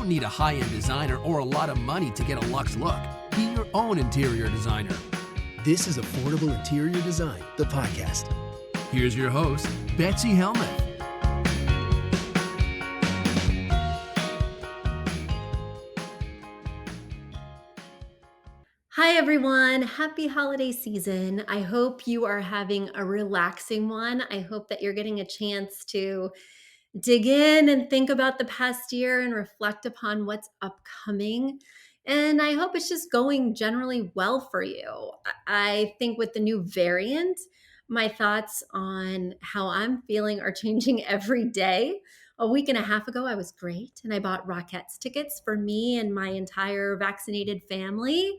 don't need a high-end designer or a lot of money to get a luxe look. Be your own interior designer. This is Affordable Interior Design, the podcast. Here's your host, Betsy Helmuth. Hi everyone, happy holiday season. I hope you are having a relaxing one. I hope that you're getting a chance to dig in and think about the past year and reflect upon what's upcoming. And I hope it's just going generally well for you. I think with the new variant, my thoughts on how I'm feeling are changing every day. A week and a half ago, I was great and I bought Rockettes tickets for me and my entire vaccinated family.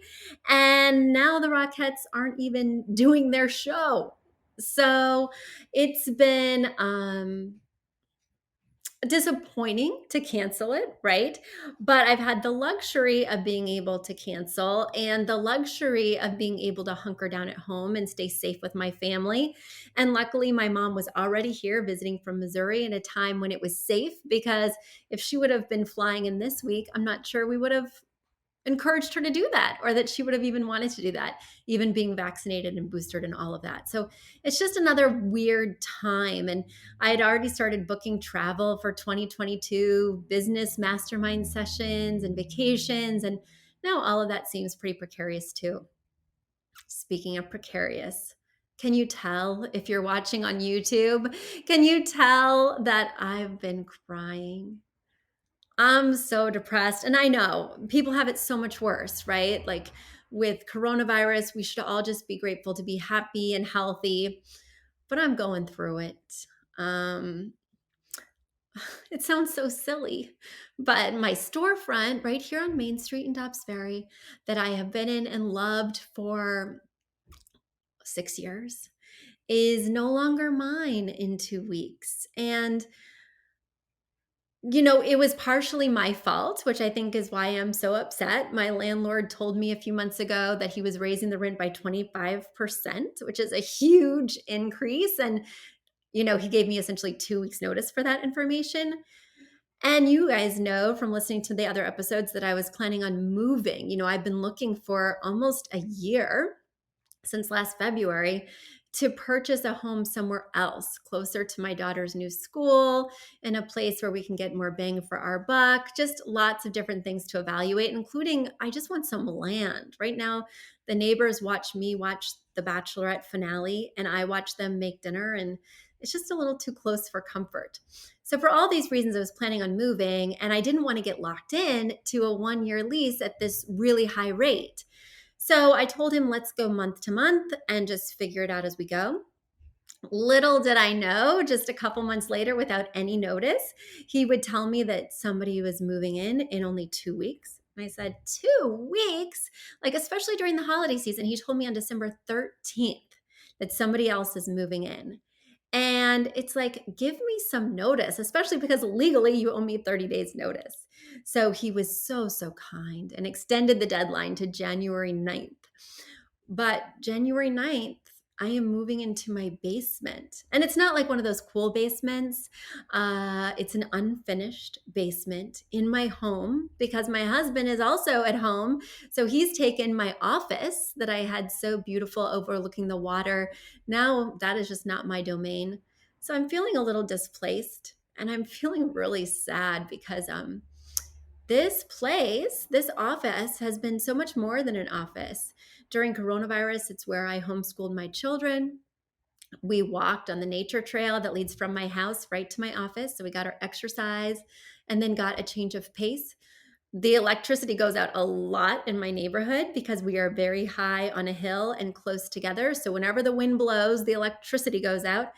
And now the Rockettes aren't even doing their show. So it's been disappointing to cancel it, right? But I've had the luxury of being able to cancel and the luxury of being able to hunker down at home and stay safe with my family. And luckily, my mom was already here visiting from Missouri at a time when it was safe, because if she would have been flying in this week, I'm not sure we would have encouraged her to do that, or that she would have even wanted to do that, even being vaccinated and boosted and all of that. So it's just another weird time. And I had already started booking travel for 2022, business mastermind sessions and vacations. And now all of that seems pretty precarious too. Speaking of precarious, can you tell if you're watching on YouTube? Can you tell that I've been crying? I'm so depressed. And I know people have it so much worse, right? Like with coronavirus, we should all just be grateful to be happy and healthy. But I'm going through it. Um, it sounds so silly, but my storefront right here on Main Street in Dobbsbury that I have been in and loved for 6 years is no longer mine in 2 weeks. And it was partially my fault, which I think is why I'm so upset. My landlord told me a few months ago that he was raising the rent by 25%, which is a huge increase. And, he gave me essentially 2 weeks notice for that information. And you guys know from listening to the other episodes that I was planning on moving. I've been looking for almost a year, since last February, to purchase a home somewhere else, closer to my daughter's new school, in a place where we can get more bang for our buck. Just lots of different things to evaluate, including I just want some land. Right now, the neighbors watch me watch the Bachelorette finale, and I watch them make dinner, and it's just a little too close for comfort. So for all these reasons, I was planning on moving, and I didn't want to get locked in to a 1-year lease at this really high rate. So I told him, let's go month to month and just figure it out as we go. Little did I know, just a couple months later, without any notice, he would tell me that somebody was moving in only 2 weeks. And I said, 2 weeks? Like, especially during the holiday season. He told me on December 13th that somebody else is moving in. And it's like, give me some notice, especially because legally you owe me 30 days notice. So he was so, so kind and extended the deadline to January 9th. But January 9th, I am moving into my basement. And it's not like one of those cool basements. It's an unfinished basement in my home because my husband is also at home. So he's taken my office that I had so beautiful overlooking the water. Now that is just not my domain. So I'm feeling a little displaced, and I'm feeling really sad because this office has been so much more than an office. During coronavirus, it's where I homeschooled my children. We walked on the nature trail that leads from my house right to my office. So we got our exercise and then got a change of pace. The electricity goes out a lot in my neighborhood because we are very high on a hill and close together. So whenever the wind blows, the electricity goes out.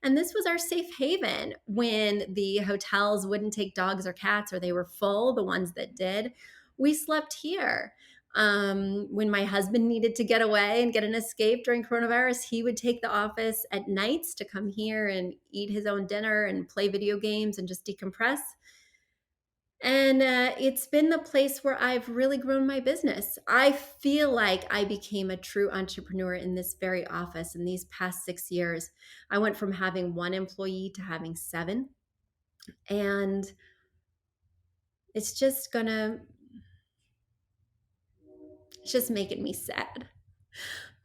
And this was our safe haven when the hotels wouldn't take dogs or cats, or they were full, the ones that did. We slept here. When my husband needed to get away and get an escape during coronavirus, he would take the office at nights to come here and eat his own dinner and play video games and just decompress. And it's been the place where I've really grown my business. I feel like I became a true entrepreneur in this very office in these past 6 years. I went from having one employee to having 7. And it's just making me sad.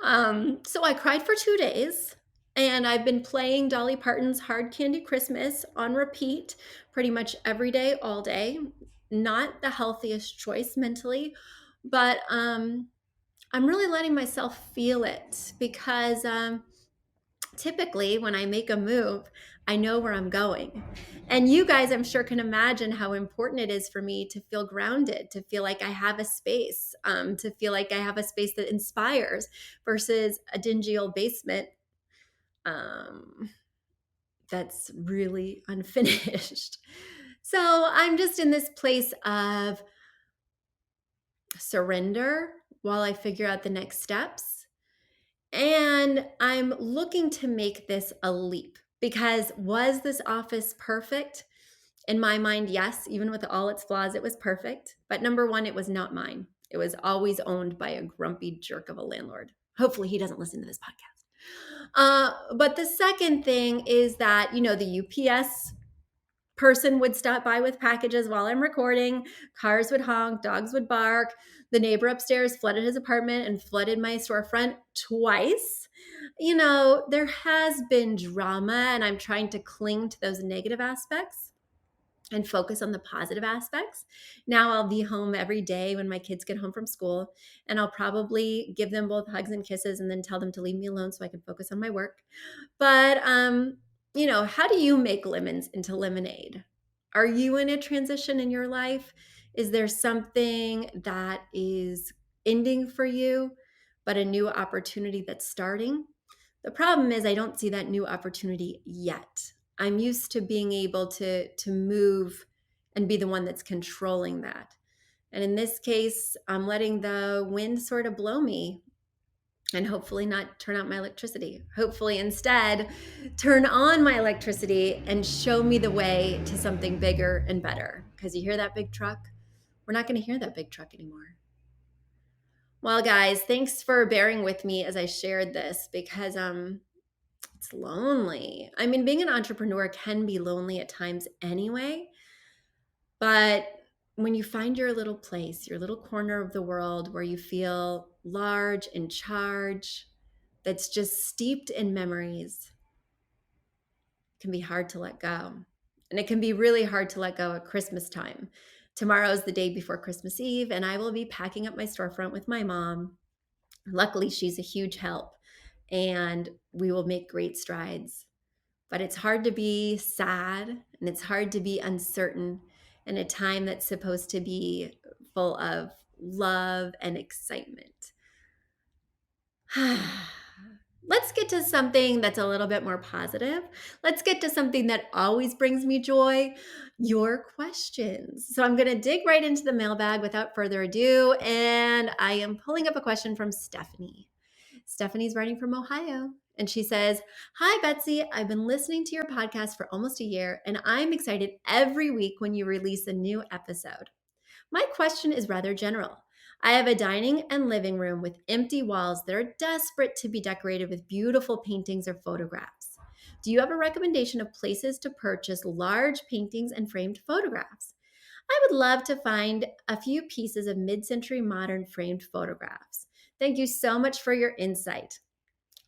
So I cried for 2 days, and I've been playing Dolly Parton's Hard Candy Christmas on repeat pretty much every day, all day. Not the healthiest choice mentally, but I'm really letting myself feel it because typically when I make a move, I know where I'm going. And you guys, I'm sure, can imagine how important it is for me to feel grounded, to feel like I have a space, to feel like I have a space that inspires versus a dingy old basement um, that's really unfinished. So I'm just in this place of surrender while I figure out the next steps. And I'm looking to make this a leap because was this office perfect? In my mind, yes, even with all its flaws, it was perfect. But number one, it was not mine. It was always owned by a grumpy jerk of a landlord. Hopefully, he doesn't listen to this podcast. But the second thing is that, the UPS person would stop by with packages while I'm recording, cars would honk, dogs would bark. The neighbor upstairs flooded his apartment and flooded my storefront twice. There has been drama, and I'm trying to cling to those negative aspects and focus on the positive aspects. Now I'll be home every day when my kids get home from school, and I'll probably give them both hugs and kisses and then tell them to leave me alone so I can focus on my work. But how do you make lemons into lemonade? Are you in a transition in your life? Is there something that is ending for you, but a new opportunity that's starting? The problem is I don't see that new opportunity yet. I'm used to being able to move and be the one that's controlling that. And in this case, I'm letting the wind sort of blow me and hopefully not turn out my electricity. Hopefully instead turn on my electricity and show me the way to something bigger and better. Because you hear that big truck? We're not going to hear that big truck anymore. Well, guys, thanks for bearing with me as I shared this because it's lonely. I mean, being an entrepreneur can be lonely at times anyway, but when you find your little place, your little corner of the world where you feel large, in charge, that's just steeped in memories, it can be hard to let go. And it can be really hard to let go at Christmas time. Tomorrow is the day before Christmas Eve, and I will be packing up my storefront with my mom. Luckily, she's a huge help, and we will make great strides. But it's hard to be sad, and it's hard to be uncertain in a time that's supposed to be full of love and excitement. Let's get to something that's a little bit more positive. Let's get to something that always brings me joy, your questions. So I'm going to dig right into the mailbag without further ado. And I am pulling up a question from Stephanie. Stephanie's writing from Ohio. And she says, "Hi, Betsy. I've been listening to your podcast for almost a year, and I'm excited every week when you release a new episode. My question is rather general. I have a dining and living room with empty walls that are desperate to be decorated with beautiful paintings or photographs. Do you have a recommendation of places to purchase large paintings and framed photographs? I would love to find a few pieces of mid-century modern framed photographs. Thank you so much for your insight.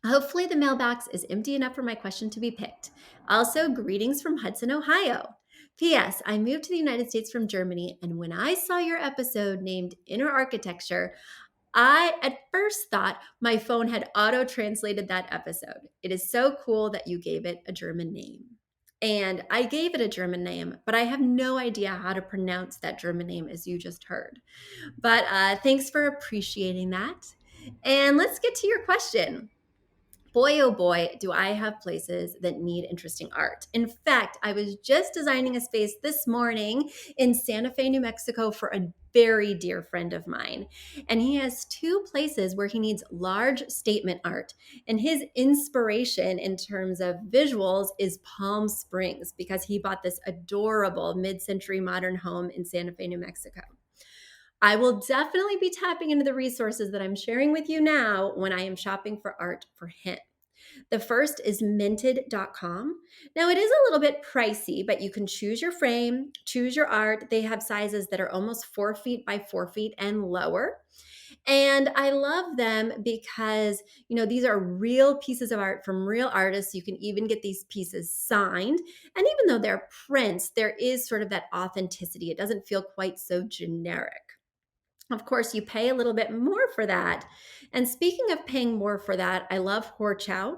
Hopefully the mailbox is empty enough for my question to be picked. Also, greetings from Hudson, Ohio. P.S. I moved to the United States from Germany, and when I saw your episode named Inner Architecture, I at first thought my phone had auto-translated that episode. It is so cool that you gave it a German name." And I gave it a German name, but I have no idea how to pronounce that German name as you just heard. But thanks for appreciating that. And let's get to your question. Boy, oh boy, do I have places that need interesting art. In fact, I was just designing a space this morning in Santa Fe, New Mexico for a very dear friend of mine. And he has two places where he needs large statement art. And his inspiration in terms of visuals is Palm Springs because he bought this adorable mid-century modern home in Santa Fe, New Mexico. I will definitely be tapping into the resources that I'm sharing with you now when I am shopping for art for him. The first is minted.com. Now, it is a little bit pricey, but you can choose your frame, choose your art. They have sizes that are almost 4 feet by 4 feet and lower. And I love them because, these are real pieces of art from real artists. You can even get these pieces signed. And even though they're prints, there is sort of that authenticity. It doesn't feel quite so generic. Of course, you pay a little bit more for that. And speaking of paying more for that, I love Horchow.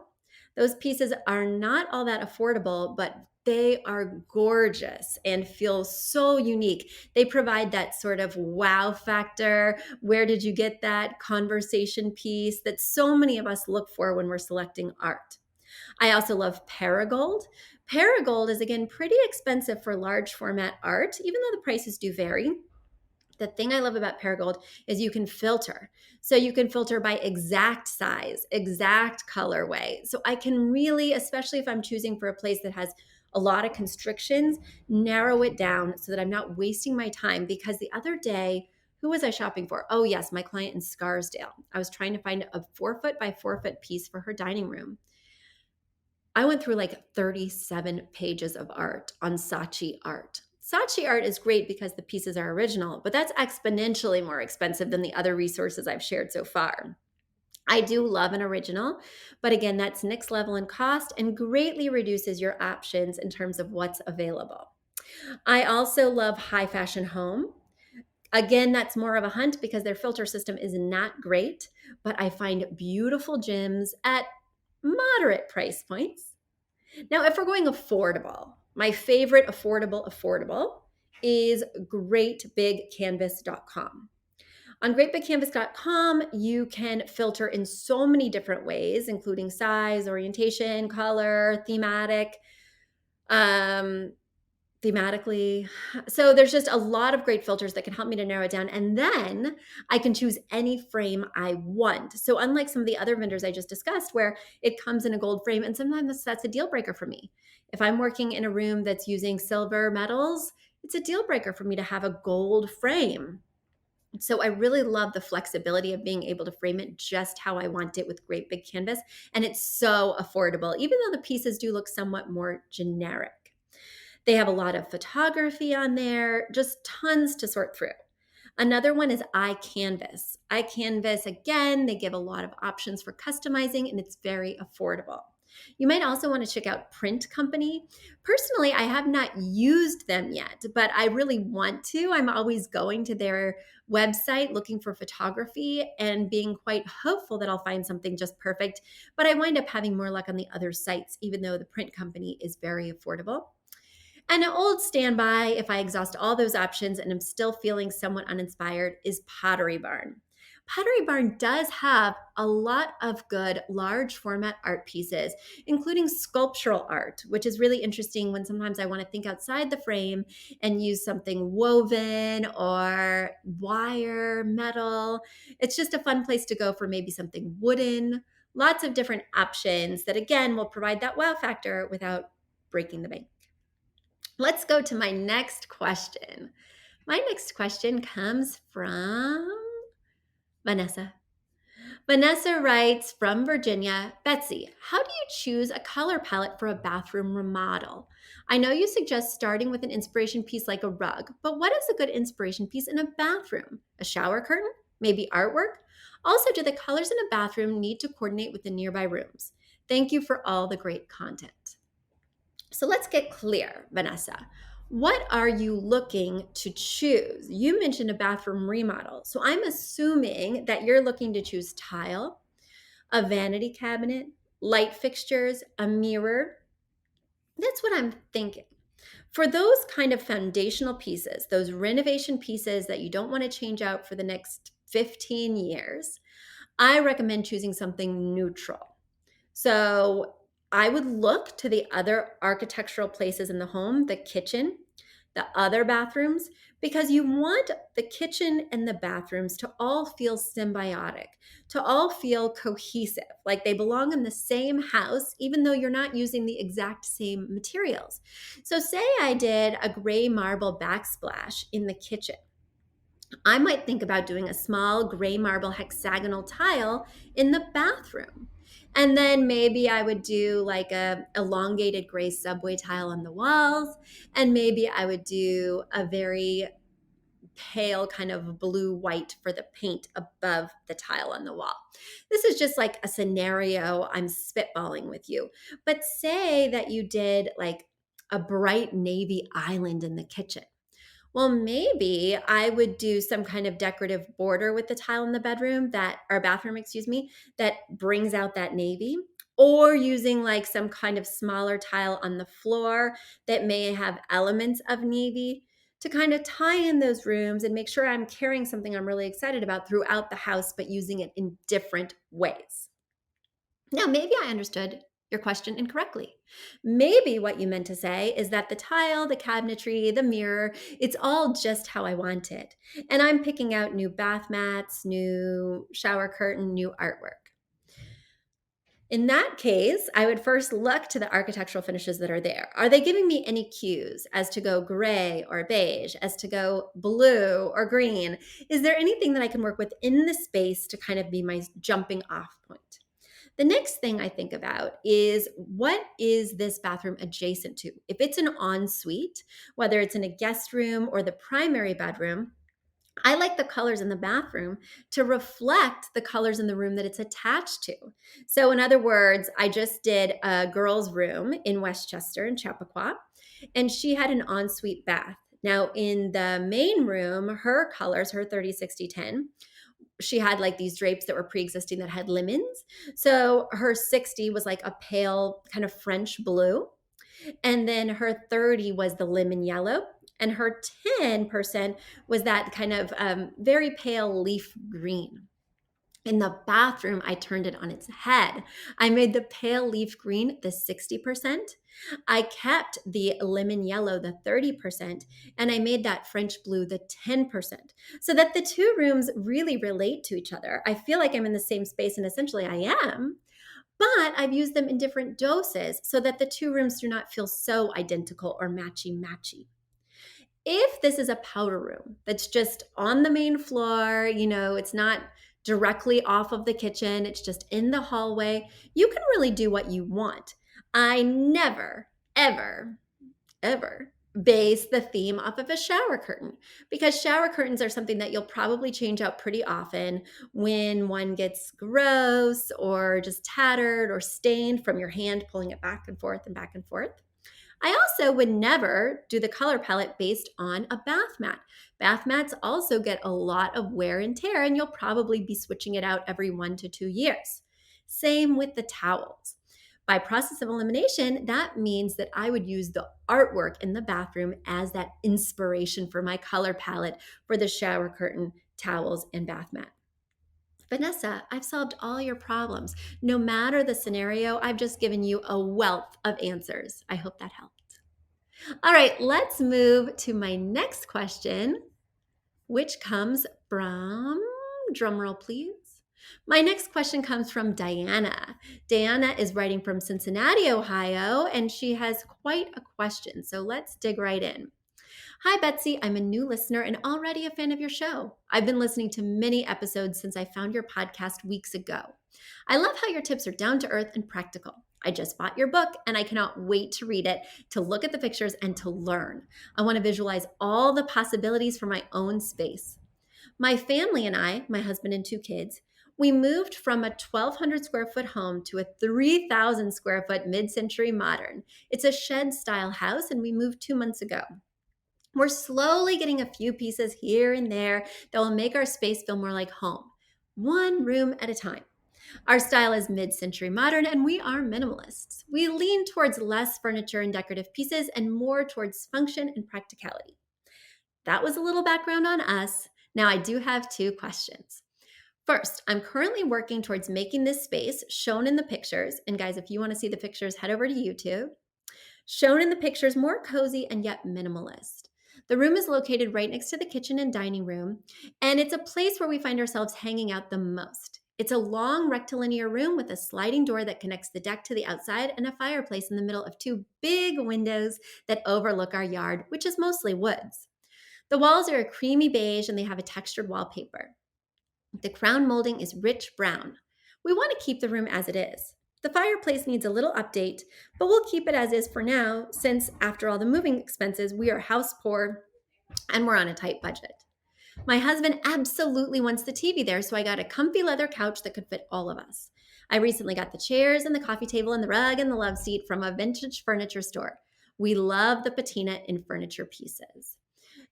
Those pieces are not all that affordable, but they are gorgeous and feel so unique. They provide that sort of wow factor. Where did you get that conversation piece that so many of us look for when we're selecting art? I also love Paragold. Paragold is, again, pretty expensive for large format art, even though the prices do vary. The thing I love about Paragold is you can filter. So you can filter by exact size, exact colorway. So I can really, especially if I'm choosing for a place that has a lot of constrictions, narrow it down so that I'm not wasting my time. Because the other day, who was I shopping for? Oh, yes, my client in Scarsdale. I was trying to find a 4 foot by 4 foot piece for her dining room. I went through like 37 pages of art on Saatchi art. Saatchi art is great because the pieces are original, but that's exponentially more expensive than the other resources I've shared so far. I do love an original, but again, that's next level in cost and greatly reduces your options in terms of what's available. I also love High Fashion Home. Again, that's more of a hunt because their filter system is not great, but I find beautiful gems at moderate price points. Now, if we're going affordable, my favorite affordable is greatbigcanvas.com. On greatbigcanvas.com, you can filter in so many different ways, including size, orientation, color, thematically. So there's just a lot of great filters that can help me to narrow it down. And then I can choose any frame I want. So unlike some of the other vendors I just discussed, where it comes in a gold frame, and sometimes that's a deal breaker for me. If I'm working in a room that's using silver metals, it's a deal breaker for me to have a gold frame. So I really love the flexibility of being able to frame it just how I want it with Great Big Canvas. And it's so affordable, even though the pieces do look somewhat more generic. They have a lot of photography on there, just tons to sort through. Another one is iCanvas. iCanvas, again, they give a lot of options for customizing and it's very affordable. You might also want to check out Print Company. Personally, I have not used them yet, but I really want to. I'm always going to their website looking for photography and being quite hopeful that I'll find something just perfect. But I wind up having more luck on the other sites, even though the Print Company is very affordable. And an old standby, if I exhaust all those options and I'm still feeling somewhat uninspired, is Pottery Barn. Pottery Barn does have a lot of good large format art pieces, including sculptural art, which is really interesting when sometimes I want to think outside the frame and use something woven or wire, metal. It's just a fun place to go for maybe something wooden. Lots of different options that, again, will provide that wow factor without breaking the bank. Let's go to my next question. My next question comes from Vanessa. Vanessa writes from Virginia, Betsy, how do you choose a color palette for a bathroom remodel? I know you suggest starting with an inspiration piece like a rug, but what is a good inspiration piece in a bathroom? A shower curtain? Maybe artwork? Also, do the colors in a bathroom need to coordinate with the nearby rooms? Thank you for all the great content. So let's get clear, Vanessa. What are you looking to choose? You mentioned a bathroom remodel. So I'm assuming that you're looking to choose tile, a vanity cabinet, light fixtures, a mirror. That's what I'm thinking. For those kind of foundational pieces, those renovation pieces that you don't want to change out for the next 15 years, I recommend choosing something neutral. So I would look to the other architectural places in the home, the kitchen, the other bathrooms, because you want the kitchen and the bathrooms to all feel symbiotic, to all feel cohesive, like they belong in the same house, even though you're not using the exact same materials. So say I did a gray marble backsplash in the kitchen. I might think about doing a small gray marble hexagonal tile in the bathroom. And then maybe I would do like a elongated gray subway tile on the walls. And maybe I would do a very pale kind of blue white for the paint above the tile on the wall. This is just like a scenario I'm spitballing with you. But say that you did like a bright navy island in the kitchen. Well, maybe I would do some kind of decorative border with the tile in the bedroom that, or bathroom, excuse me, that brings out that navy, or using like some kind of smaller tile on the floor that may have elements of navy to kind of tie in those rooms and make sure I'm carrying something I'm really excited about throughout the house, but using it in different ways. Now, maybe I understood your question incorrectly. Maybe what you meant to say is that the tile, the cabinetry, the mirror, it's all just how I want it. And I'm picking out new bath mats, new shower curtain, new artwork. In that case, I would first look to the architectural finishes that are there. Are they giving me any cues as to go gray or beige, as to go blue or green? Is there anything that I can work with in the space to kind of be my jumping off point? The next thing I think about is, what is this bathroom adjacent to? If it's an ensuite, whether it's in a guest room or the primary bedroom, I like the colors in the bathroom to reflect the colors in the room that it's attached to. So, in other words, I just did a girl's room in Westchester in Chappaqua, and she had an ensuite bath. Now, in the main room, her colors, her 30-60-10, she had like these drapes that were pre-existing that had lemons. So her 60 was like a pale kind of French blue. And then her 30 was the lemon yellow. And her 10% was that kind of very pale leaf green. In the bathroom, I turned it on its head. I made the pale leaf green the 60%. I kept the lemon yellow the 30%, and I made that French blue the 10%, so that the two rooms really relate to each other. I feel like I'm in the same space, and essentially I am, but I've used them in different doses so that the two rooms do not feel so identical or matchy-matchy. If this is a powder room that's just on the main floor, it's not directly off of the kitchen, it's just in the hallway, you can really do what you want. I never, ever, ever base the theme off of a shower curtain, because shower curtains are something that you'll probably change out pretty often when one gets gross or just tattered or stained from your hand pulling it back and forth and back and forth. I also would never do the color palette based on a bath mat. Bath mats also get a lot of wear and tear, and you'll probably be switching it out every 1 to 2 years. Same with the towels. By process of elimination, that means that I would use the artwork in the bathroom as that inspiration for my color palette for the shower curtain, towels, and bath mat. Vanessa, I've solved all your problems. No matter the scenario, I've just given you a wealth of answers. I hope that helped. All right, let's move to my next question, which comes from, drumroll please. My next question comes from Diana. Diana is writing from Cincinnati, Ohio, and she has quite a question. So let's dig right in. Hi, Betsy. I'm a new listener and already a fan of your show. I've been listening to many episodes since I found your podcast weeks ago. I love how your tips are down to earth and practical. I just bought your book and I cannot wait to read it, to look at the pictures, and to learn. I want to visualize all the possibilities for my own space. My family and I, my husband and 2 kids, we moved from a 1,200 square foot home to a 3,000 square foot mid-century modern. It's a shed style house, and we moved 2 months ago. We're slowly getting a few pieces here and there that will make our space feel more like home, one room at a time. Our style is mid-century modern, and we are minimalists. We lean towards less furniture and decorative pieces and more towards function and practicality. That was a little background on us. Now I do have 2 questions. First, I'm currently working towards making this space shown in the pictures, and guys, if you want to see the pictures, head over to YouTube. Shown in the pictures, more cozy and yet minimalist. The room is located right next to the kitchen and dining room, and it's a place where we find ourselves hanging out the most. It's a long rectilinear room with a sliding door that connects the deck to the outside and a fireplace in the middle of 2 big windows that overlook our yard, which is mostly woods. The walls are a creamy beige and they have a textured wallpaper. The crown molding is rich brown. We want to keep the room as it is. The fireplace needs a little update, but we'll keep it as is for now, since after all the moving expenses, we are house poor and we're on a tight budget. My husband absolutely wants the TV there, so I got a comfy leather couch that could fit all of us. I recently got the chairs and the coffee table and the rug and the love seat from a vintage furniture store. We love the patina in furniture pieces.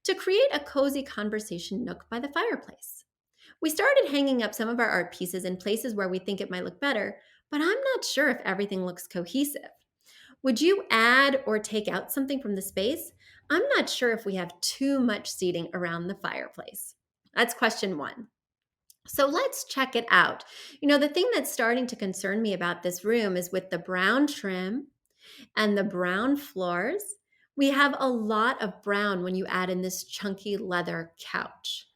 To create a cozy conversation nook by the fireplace. We started hanging up some of our art pieces in places where we think it might look better, but I'm not sure if everything looks cohesive. Would you add or take out something from the space? I'm not sure if we have too much seating around the fireplace. That's question one. So let's check it out. The thing that's starting to concern me about this room is with the brown trim and the brown floors. We have a lot of brown when you add in this chunky leather couch.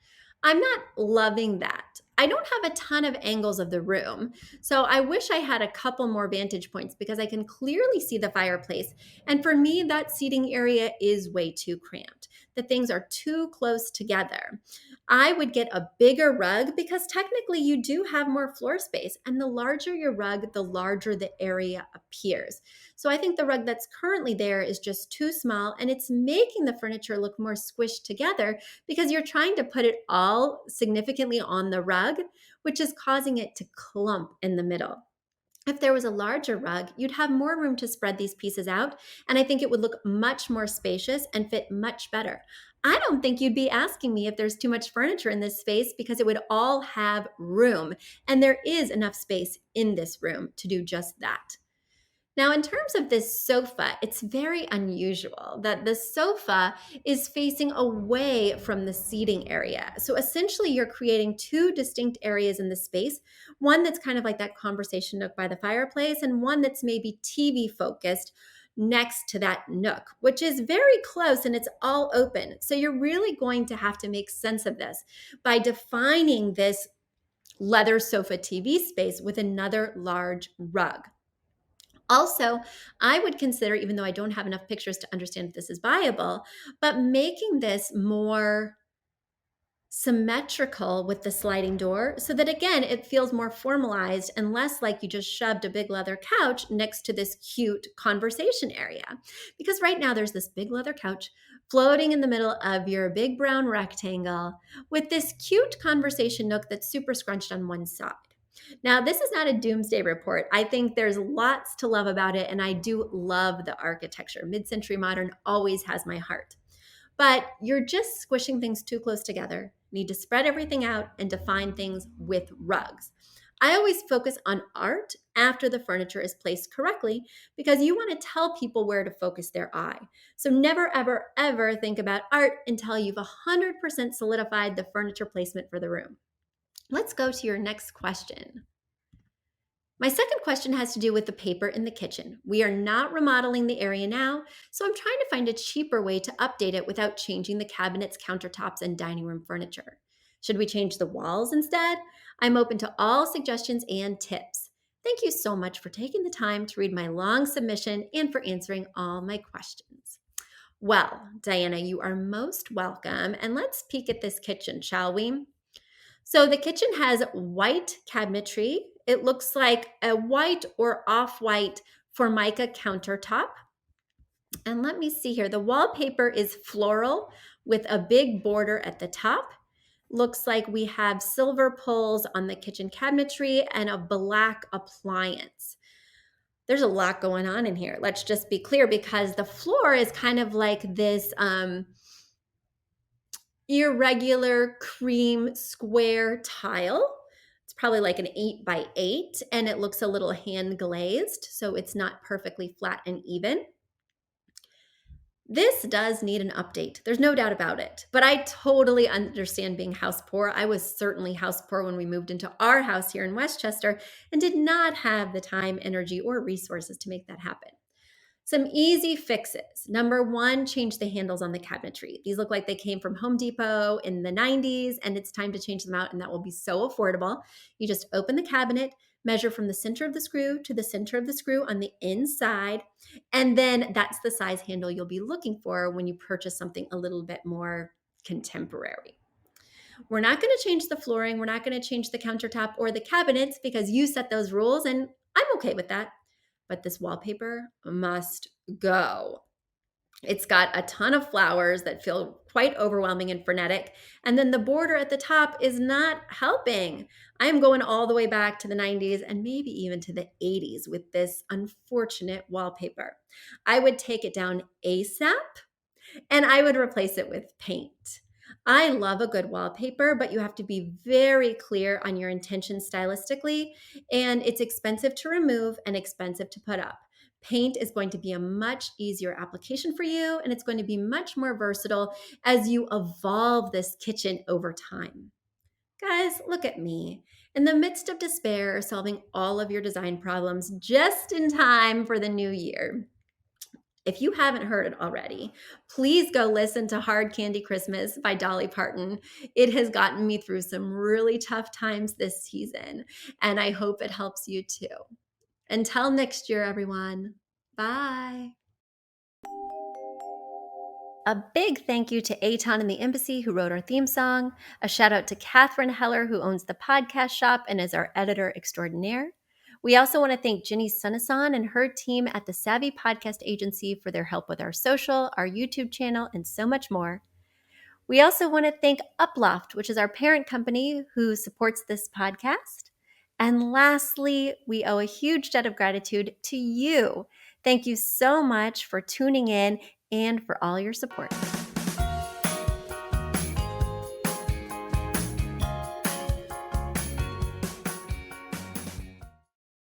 I'm not loving that. I don't have a ton of angles of the room, so I wish I had a couple more vantage points because I can clearly see the fireplace. And for me, that seating area is way too cramped. The things are too close together. I would get a bigger rug because technically you do have more floor space, and the larger your rug, the larger the area appears. So I think the rug that's currently there is just too small, and it's making the furniture look more squished together because you're trying to put it all significantly on the rug, which is causing it to clump in the middle. If there was a larger rug, you'd have more room to spread these pieces out, and I think it would look much more spacious and fit much better. I don't think you'd be asking me if there's too much furniture in this space because it would all have room, and there is enough space in this room to do just that. Now, in terms of this sofa, it's very unusual that the sofa is facing away from the seating area. So essentially, you're creating two distinct areas in the space, one that's kind of like that conversation nook by the fireplace, and one that's maybe TV focused next to that nook, which is very close and it's all open. So you're really going to have to make sense of this by defining this leather sofa TV space with another large rug. Also, I would consider, even though I don't have enough pictures to understand if this is viable, but making this more symmetrical with the sliding door so that, again, it feels more formalized and less like you just shoved a big leather couch next to this cute conversation area. Because right now there's this big leather couch floating in the middle of your big brown rectangle with this cute conversation nook that's super scrunched on one side. Now, this is not a doomsday report. I think there's lots to love about it, and I do love the architecture. Mid-century modern always has my heart. But you're just squishing things too close together. Need to spread everything out and define things with rugs. I always focus on art after the furniture is placed correctly because you want to tell people where to focus their eye. So never, ever, ever think about art until you've 100% solidified the furniture placement for the room. Let's go to your next question. My second question has to do with the paper in the kitchen. We are not remodeling the area now, so I'm trying to find a cheaper way to update it without changing the cabinets, countertops, and dining room furniture. Should we change the walls instead? I'm open to all suggestions and tips. Thank you so much for taking the time to read my long submission and for answering all my questions. Well, Diana, you are most welcome, and let's peek at this kitchen, shall we? So the kitchen has white cabinetry. It looks like a white or off-white Formica countertop. And let me see here. The wallpaper is floral with a big border at the top. Looks like we have silver pulls on the kitchen cabinetry and a black appliance. There's a lot going on in here. Let's just be clear because the floor is kind of like this irregular cream square tile. It's probably like an 8x8 and it looks a little hand glazed, so it's not perfectly flat and even. This does need an update. There's no doubt about it, but I totally understand being house poor. I was certainly house poor when we moved into our house here in Westchester and did not have the time, energy, or resources to make that happen. Some easy fixes. Number one, change the handles on the cabinetry. These look like they came from Home Depot in the 90s, and it's time to change them out, and that will be so affordable. You just open the cabinet, measure from the center of the screw to the center of the screw on the inside, and then that's the size handle you'll be looking for when you purchase something a little bit more contemporary. We're not going to change the flooring. We're not going to change the countertop or the cabinets because you set those rules, and I'm okay with that, but this wallpaper must go. It's got a ton of flowers that feel quite overwhelming and frenetic. And then the border at the top is not helping. I am going all the way back to the 90s and maybe even to the 80s with this unfortunate wallpaper. I would take it down ASAP and I would replace it with paint. I love a good wallpaper, but you have to be very clear on your intentions stylistically, and it's expensive to remove and expensive to put up. Paint is going to be a much easier application for you, and it's going to be much more versatile as you evolve this kitchen over time. Guys, look at me. In the midst of despair, solving all of your design problems just in time for the new year. If you haven't heard it already, please go listen to Hard Candy Christmas by Dolly Parton. It has gotten me through some really tough times this season, and I hope it helps you too. Until next year, everyone. Bye. A big thank you to Aton and the Embassy who wrote our theme song. A shout out to Catherine Heller who owns the podcast shop and is our editor extraordinaire. We also want to thank Ginny Sunasan and her team at the Savvy Podcast Agency for their help with our social, our YouTube channel, and so much more. We also want to thank Uploft, which is our parent company who supports this podcast. And lastly, we owe a huge debt of gratitude to you. Thank you so much for tuning in and for all your support.